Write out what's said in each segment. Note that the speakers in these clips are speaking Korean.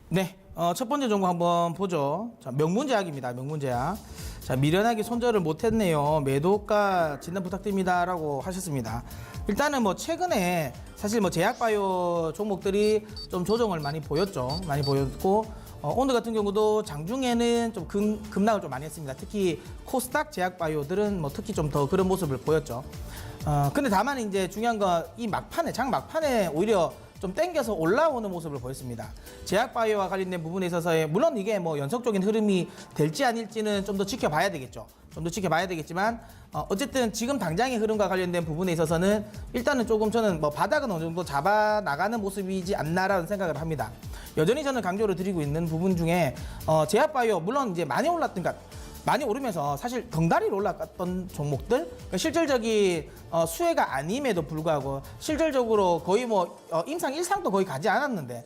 네, 첫 번째 종목 한번 보죠. 자, 명문제약입니다. 명문제약. 자, 미련하게 손절을 못했네요. 매도가 진단 부탁드립니다라고 하셨습니다. 일단은 뭐 최근에 사실 뭐 제약바이오 종목들이 좀 조정을 많이 보였죠. 많이 보였고 오늘 같은 경우도 장중에는 좀 급락을 좀 많이 했습니다. 특히 코스닥 제약바이오들은 뭐 특히 좀 더 그런 모습을 보였죠. 근데 다만 이제 중요한 건 이 막판에 장 막판에 오히려 좀 땡겨서 올라오는 모습을 보였습니다. 제약바이오와 관련된 부분에 있어서의 물론 이게 뭐 연속적인 흐름이 될지 아닐지는 좀 더 지켜봐야 되겠죠. 좀 더 지켜봐야 되겠지만 어쨌든 지금 당장의 흐름과 관련된 부분에 있어서는 일단은 조금 저는 뭐 바닥은 어느 정도 잡아 나가는 모습이지 않나라는 생각을 합니다. 여전히 저는 강조를 드리고 있는 부분 중에 제약바이오 물론 이제 많이 올랐던 그러니까 많이 오르면서 사실 덩다리로 올라갔던 종목들 그러니까 실질적인 수혜가 아님에도 불구하고 실질적으로 거의 뭐 임상 1상도 거의 가지 않았는데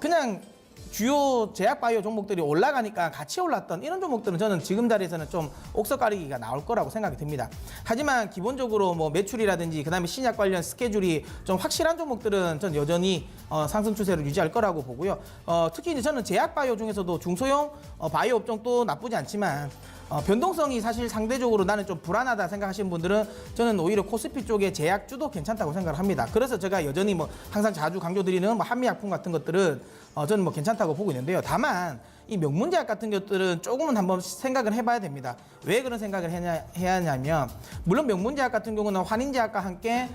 그냥 주요 제약바이오 종목들이 올라가니까 같이 올랐던 이런 종목들은 저는 지금 자리에서는 좀 옥석 가리기가 나올 거라고 생각이 듭니다. 하지만 기본적으로 뭐 매출이라든지 그다음에 신약 관련 스케줄이 좀 확실한 종목들은 전 여전히 상승 추세를 유지할 거라고 보고요. 특히 이제 저는 제약바이오 중에서도 중소형 바이오 업종도 나쁘지 않지만 변동성이 사실 상대적으로 나는 좀 불안하다 생각하시는 분들은 저는 오히려 코스피 쪽의 제약주도 괜찮다고 생각을 합니다. 그래서 제가 여전히 뭐 항상 자주 강조드리는 뭐 한미약품 같은 것들은 저는 뭐 괜찮다고 보고 있는데요. 다만 이 명문제약 같은 것들은 조금은 한번 생각을 해봐야 됩니다. 왜 그런 생각을 해야 하냐면 물론 명문제약 같은 경우는 환인제약과 함께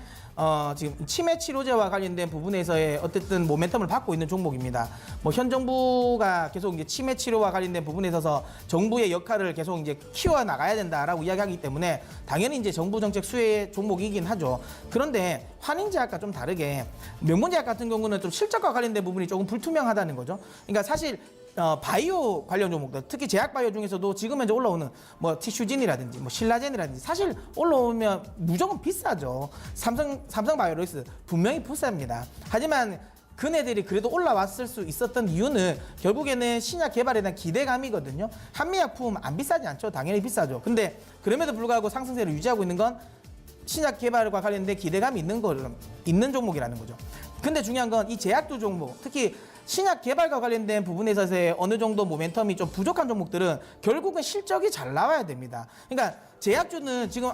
지금 치매 치료제와 관련된 부분에서의 어쨌든 모멘텀을 받고 있는 종목입니다. 뭐 현 정부가 계속 이제 치매 치료와 관련된 부분에 있어서 정부의 역할을 계속 이제 키워 나가야 된다라고 이야기하기 때문에 당연히 이제 정부 정책 수혜 종목이긴 하죠. 그런데 환인제약과 좀 다르게 명문제약 같은 경우는 좀 실적과 관련된 부분이 조금 불투명하다는 거죠. 그러니까 사실 바이오 관련 종목들, 특히 제약바이오 중에서도 지금 현재 올라오는 뭐 티슈진이라든지 뭐 신라젠이라든지 사실 올라오면 무조건 비싸죠. 삼성바이오로직스 분명히 비쌉니다. 하지만 그네들이 그래도 올라왔을 수 있었던 이유는 결국에는 신약 개발에 대한 기대감이거든요. 한미약품 안 비싸지 않죠. 당연히 비싸죠. 근데 그럼에도 불구하고 상승세를 유지하고 있는 건 신약 개발과 관련된 기대감이 있는 종목이라는 거죠. 근데 중요한 건 이 제약주 종목, 특히 신약 개발과 관련된 부분에 있어서의 어느 정도 모멘텀이 좀 부족한 종목들은 결국은 실적이 잘 나와야 됩니다. 그러니까 제약주는 지금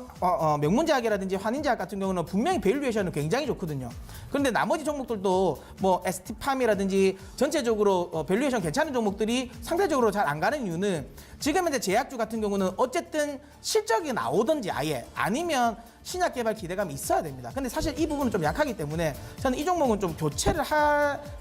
명문제약이라든지 환인제약 같은 경우는 분명히 밸류에이션은 굉장히 좋거든요. 그런데 나머지 종목들도 뭐 ST팜이라든지 전체적으로 밸류에이션 괜찮은 종목들이 상대적으로 잘 안 가는 이유는 지금 현재 제약주 같은 경우는 어쨌든 실적이 나오든지 아예 아니면 신약 개발 기대감이 있어야 됩니다. 근데 사실 이 부분은 좀 약하기 때문에 저는 이 종목은 좀 교체를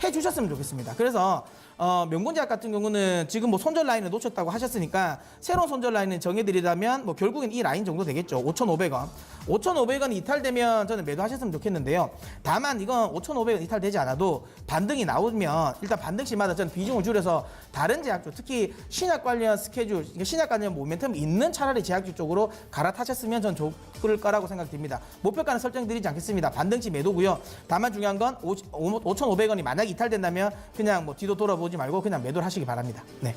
해 주셨으면 좋겠습니다. 그래서 명문제약 같은 경우는 지금 뭐 손절 라인을 놓쳤다고 하셨으니까 새로운 손절 라인을 정해드리자면 뭐 결국엔 이 라인 정도 되겠죠. 5,500원. 5,500원 이탈되면 저는 매도하셨으면 좋겠는데요. 다만 이건 5,500원 이탈되지 않아도 반등이 나오면 일단 반등시마다 저는 비중을 줄여서 다른 제약주, 특히 신약 관련 스케줄, 신약 관련 모멘텀이 있는 차라리 제약주 쪽으로 갈아타셨으면 전 좋을 거라고 생각됩니다. 목표가는 설정드리지 않겠습니다. 반등시 매도고요. 다만 중요한 건 5,500원이 만약에 이탈된다면 그냥 뭐 뒤도 돌아보지 말고 그냥 매도를 하시기 바랍니다. 네.